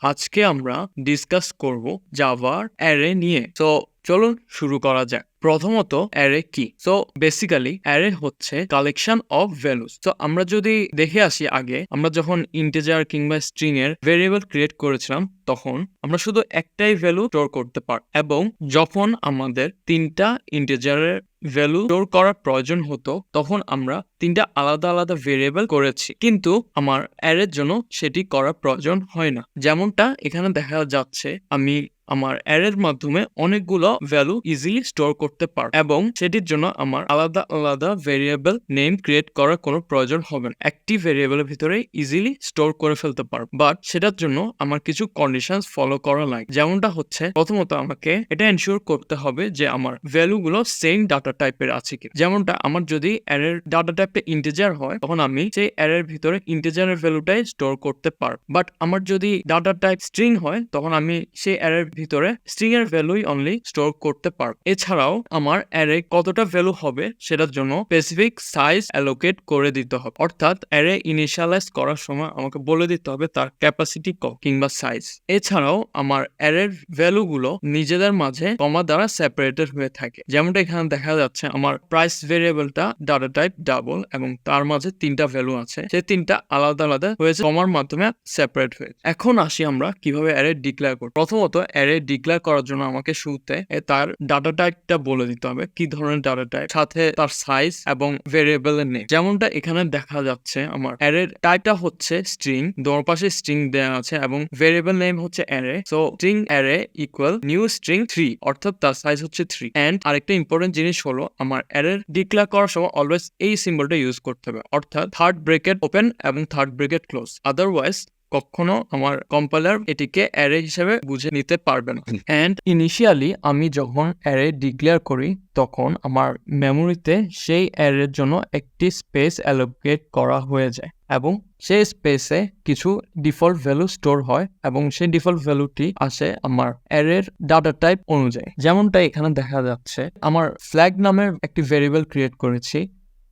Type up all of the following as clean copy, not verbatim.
আজকে আমরা ডিসকাস করব জাভার অ্যারে নিয়ে। তো চলুন শুরু করা যাক। প্রথমত অ্যারে কি? সো বেসিক্যালি অ্যারে হচ্ছে কালেকশন অফ ভ্যালুস। তো আমরা যদি দেখে আসি, আগে আমরা যখন ইন্টিজার কিংবা স্ট্রিং এর ভেরিয়েবল ক্রিয়েট করেছিলাম তখন আমরা শুধু একটাই ভ্যালু স্টোর করতে পারি, এবং যখন আমাদের তিনটা ইন্টিজারের ভ্যালু স্টোর করার প্রয়োজন হতো তখন আমরা তিনটা আলাদা আলাদা ভেরিয়েবল করেছি, কিন্তু আমার অ্যারের জন্য সেটি করার প্রয়োজন হয় না। যেমনটা এখানে দেখা যাচ্ছে, আমি আমার অ্যারের মাধ্যমে অনেকগুলো ভ্যালু ইজিলি স্টোর করতে পারব, এবং সেটির জন্য আমার আলাদা আলাদা ভেরিয়েবল নেম ক্রিয়েট করার কোনো প্রয়োজন হবে না। একটি ভেরিয়েবলের ভিতরে ইজিলি স্টোর করে ফেলতে পারব, বাট সেটার জন্য আমার কিছু কন্ডিশনস ফলো করা লাগে। যেমনটা হচ্ছে, প্রথমত আমাকে এটা এনশিওর করতে হবে যে আমার ভ্যালুগুলো সেম ডাটা টাইপের আছে কি। যেমনটা আমার যদি অ্যারের ডাটা টাইপটা ইন্টিজার হয় তখন আমি সেই অ্যারের ভিতরে ইন্টিজারের ভ্যালুটাই স্টোর করতে পারব, বাট আমার যদি ডাটা টাইপ স্ট্রিং হয় তখন আমি সেই অ্যারের ভিতরে স্ট্রিং এর ভ্যালুই অনলি স্টোর করতে পারব। এছাড়াও আমার অ্যারে কতটা ভ্যালু হবে সেটার জন্য স্পেসিফিক সাইজ অ্যালোকেট করে দিতে হবে, অর্থাৎ অ্যারে ইনিশিয়ালাইজ করার সময় আমাকে বলে দিতে হবে তার ক্যাপাসিটি কত কিংবা সাইজ। এছাড়াও আমার অ্যারের ভ্যালুগুলো নিজেদের মাঝে কমা দ্বারা সেপারেটেড হয়ে থাকে। যেমনটা এখানে দেখা যাচ্ছে, আমার প্রাইস ভেরিয়েবলটা ডাটা টাইপ ডাবল এবং তার মাঝে তিনটা ভ্যালু আছে, সেই তিনটা আলাদা আলাদা হয়েছে কমার মাধ্যমে সেপারেট হয়ে। এখন আসি আমরা কিভাবে অ্যারে ডিক্লেয়ার করব। প্রথমত অ্যারে ডিক্লেয়ার করার জন্য আমাকে শুরুতে তার ডাটা টাইপটা বলে দিতে হবে, কি ধরনের ডাটা টাইপ, সাথে তার সাইজ এবং ভেরিয়েবলের নেম। যেমনটা এখানে দেখা যাচ্ছে, আমার অ্যারের টাইপটা হচ্ছে স্ট্রিং, দোর পাশে স্ট্রিং দেওয়া আছে এবং ভেরিয়েবল নেম হচ্ছে array. So string array equal new string 3, অর্থাৎ তার সাইজ হচ্ছে 3। এন্ড আরেকটা ইম্পর্টেন্ট জিনিস হলো, আমার অ্যারের ডিক্লেয়ার করার সময় অলওয়েজ এই সিম্বলটা ইউজ করতে হবে, অর্থাৎ থার্ড ব্রেকেট ওপেন এবং থার্ড ব্রেকেট ক্লোজ। আদারওয়াইজ কখনো আমার কম্পাইলার এটিকে অ্যারে হিসেবে বুঝে নিতে পারবে না। এন্ড ইনিশিয়ালি আমি যখন অ্যারে ডিক্লেয়ার করি তখন আমার মেমোরিতে সেই অ্যারের জন্য একটি স্পেস অ্যালোকেট করা হয়ে যায়, এবং সেই স্পেসে কিছু ডিফল্ট ভ্যালু স্টোর হয়, এবং সেই ডিফল্ট ভ্যালুটি আসে আমার অ্যারের ডাটা টাইপ অনুযায়ী। যেমনটা এখানে দেখা যাচ্ছে, আমার ফ্ল্যাগ নামের একটি ভেরিয়েবল ক্রিয়েট করেছি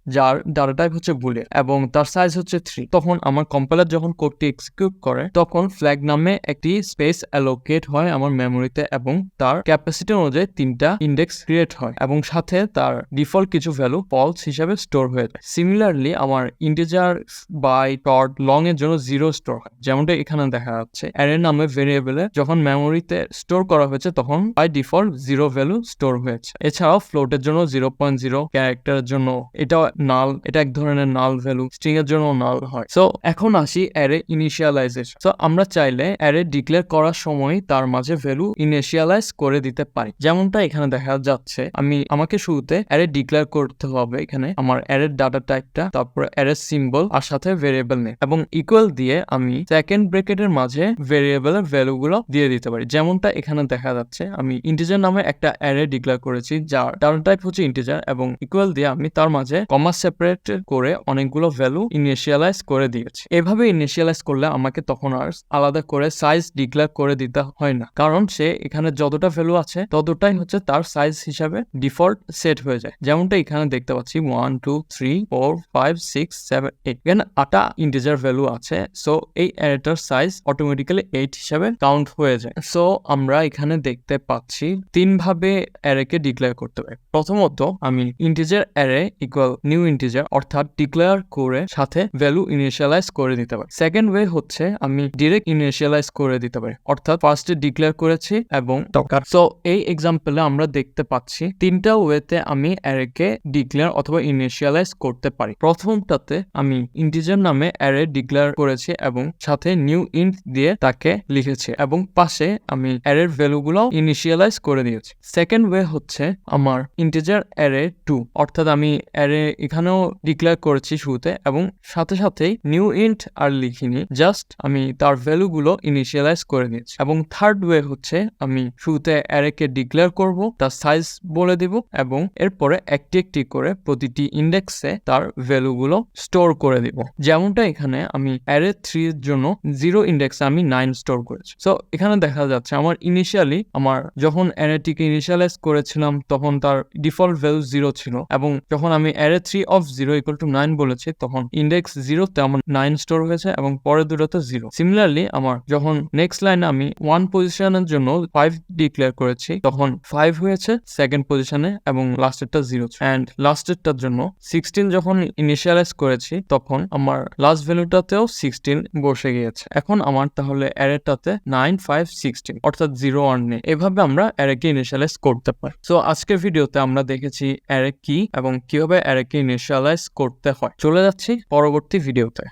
যার ডাটা টাইপ হচ্ছে বুলিয়ান এবং তার সাইজ হচ্ছে 3। তখন আমার কম্পাইলার যখন কোডটি এক্সিকিউট করে তখন ফ্ল্যাগ নামে একটি স্পেস অ্যালোকেট হয় আমার মেমোরিতে, এবং তার ক্যাপাসিটি অনুযায়ী তিনটা ইন্ডেক্স ক্রিয়েট হয়, এবং সাথে তার ডিফল্ট কিছু ভ্যালু ফলস হিসেবে স্টোর হয়ে যায়। সিমিলারলি আমার ইন্টিজার, বাইট, শর্ট, লং এর জন্য 0 স্টোর হয়, যেমনটা এখানে দেখা যাচ্ছে। অ্যারে নামে ভেরিয়েবলে যখন মেমোরিতে স্টোর করা হয়েছে তখন বাই ডিফল্ট 0 ভ্যালু স্টোর হয়েছে। এছাড়াও ফ্লোটের জন্য 0.0, ক্যারেক্টারের জন্য এটা নাল, এটা এক ধরনের নাল ভ্যালু, স্ট্রিং এর জন্য নাল হয়। সো এখন আসি অ্যারে ইনিশিয়ালাইজেশন। সো আমরা চাইলে অ্যারে ডিক্লেয়ার করার সময় তার মাঝে ভ্যালু ইনিশিয়ালাইজ করে দিতে পারি। যেমনটা এখানে দেখা যাচ্ছে, আমাকে শুরুতে অ্যারে ডিক্লেয়ার করতে হবে এখানে আমার অ্যারের ডাটা টাইপটা, তারপর অ্যারে সিম্বল আর সাথে ভেরিয়েবল নেম, এবং ইকুয়াল দিয়ে আমি সেকেন্ড ব্র্যাকেটের মাঝে ভেরিয়েবলের ভ্যালুগুলো দিয়ে দিতে পারি। যেমনটা এখানে দেখা যাচ্ছে, আমি ইন্টিজার নামে একটা অ্যারে ডিক্লেয়ার করেছি যার ডাটা টাইপ হচ্ছে ইন্টিজার, এবং ইকুয়াল দিয়ে আমি তার মাঝে কমা সেপারেট করে অনেকগুলো ভ্যালু ইনিশিয়ালাইজ করে দিয়েছি। এভাবে ইনিশিয়ালাইজ করলে আমাকে তখন আর আলাদা করে সাইজ ডিক্লেয়ার করে দিতে হয় না, কারণ সে এখানে যতটা ভ্যালু আছে ততটাই হচ্ছে তার সাইজ হিসাবে ডিফল্ট সেট হয়ে যায়। যেমনটা এখানে দেখতে পাচ্ছি 1 2 3 4 5 6 7 8, এখানে 8টা ইন্টিজার ভ্যালু আছে। সো এই অ্যারেটার সাইজ অটোমেটিক্যালি 8 হিসাবে কাউন্ট হয়ে যায়। সো আমরা এখানে দেখতে পাচ্ছি 3 ভাবে অ্যারেকে ডিক্লেয়ার করতে পারি। প্রথমত আমি integer array equal new integer, অর্থাৎ ডিক্লেয়ার করে সাথে ভ্যালু ইনিশিয়ালাইজ করে দিতে পারি। সেকেন্ড ওয়ে হচ্ছে আমি ডিরেক্ট ইনিশিয়ালাইজ করে দিতে পারি, অর্থাৎ ফার্স্টে ডিক্লেয়ার করেছি এবং সো এই এক্সাম্পলে আমরা দেখতে পাচ্ছি 3টা ওয়েতে আমি অ্যারেকে ডিক্লেয়ার অথবা ইনিশিয়ালাইজ করতে পারি। প্রথমটাতে আমি ইন্টিজার নামে অ্যারে ডিক্লেয়ার করেছি এবং সাথে নিউ ইন্ট দিয়ে তাকে লিখেছি, এবং পাশে আমি অ্যারের ভ্যালুগুলো ইনিশিয়ালাইজ করে দিয়েছি। সেকেন্ড ওয়ে হচ্ছে আমার ইন্টিজার অ্যারে 2, অর্থাৎ আমি অ্যারে এখানেও ডিক্লেয়ার করেছি শুরুতে এবং সাথে সাথেই নিউ ইন্ট আর লিখিনি, জাস্ট আমি তার ভ্যালুগুলো ইনিশিয়ালাইজ করে নিয়েছি। এবং থার্ড ওয়ে হচ্ছে আমি শুরুতে অ্যারেকে ডিক্লেয়ার করব, তার সাইজ বলে দিব, এবং এরপরে একটি একটি করে প্রতিটি ইন্ডেক্সে তার ভ্যালুগুলো স্টোর করে দিব। যেমনটা এখানে আমি অ্যারে 3 এর জন্য 0 ইন্ডেক্সে আমি 9 স্টোর করেছি। সো এখানে দেখা যাচ্ছে আমার ইনিশিয়ালি আমার যখন অ্যারেটিকে ইনিশিয়ালাইজ করেছিলাম তখন তার ডিফল্ট ভ্যালু 0 ছিল, এবং যখন আমি অ্যারে 3 অফ 0 ইকুয়াল টু 9 বলেছি, তখন ইন্ডেক্স 0 তে আমার 9 স্টোর হয়েছে এবং পরের দুটোতে 0। সিমিলারলি আমার যখন নেক্সট লাইনে আমি 1 পজিশনের জন্য 5 ডিক্লেয়ার করেছি, তখন 5 হয়েছে সেকেন্ড পজিশনে এবং লাস্টেরটা 0। এন্ড লাস্টেরটার জন্য 16 যখন ইনিশিয়ালাইজ করেছি, তখন আমার লাস্ট ভ্যালুটাতেও 16 বসে গিয়েছে। এখন আমার তাহলে অ্যারেটাতে 9 5 16 অর্থাৎ 0 আর নেই। এভাবে আমরা অ্যারেকে ইনিশিয়ালাইজ করতে পারি। সো আজকের ভিডিওতে আমরা দেখেছি অ্যারে কি এবং কিভাবে অ্যারেকে ইনিশিয়ালাইজ করতে হয়। চলে যাচ্ছি পরবর্তী ভিডিওতে।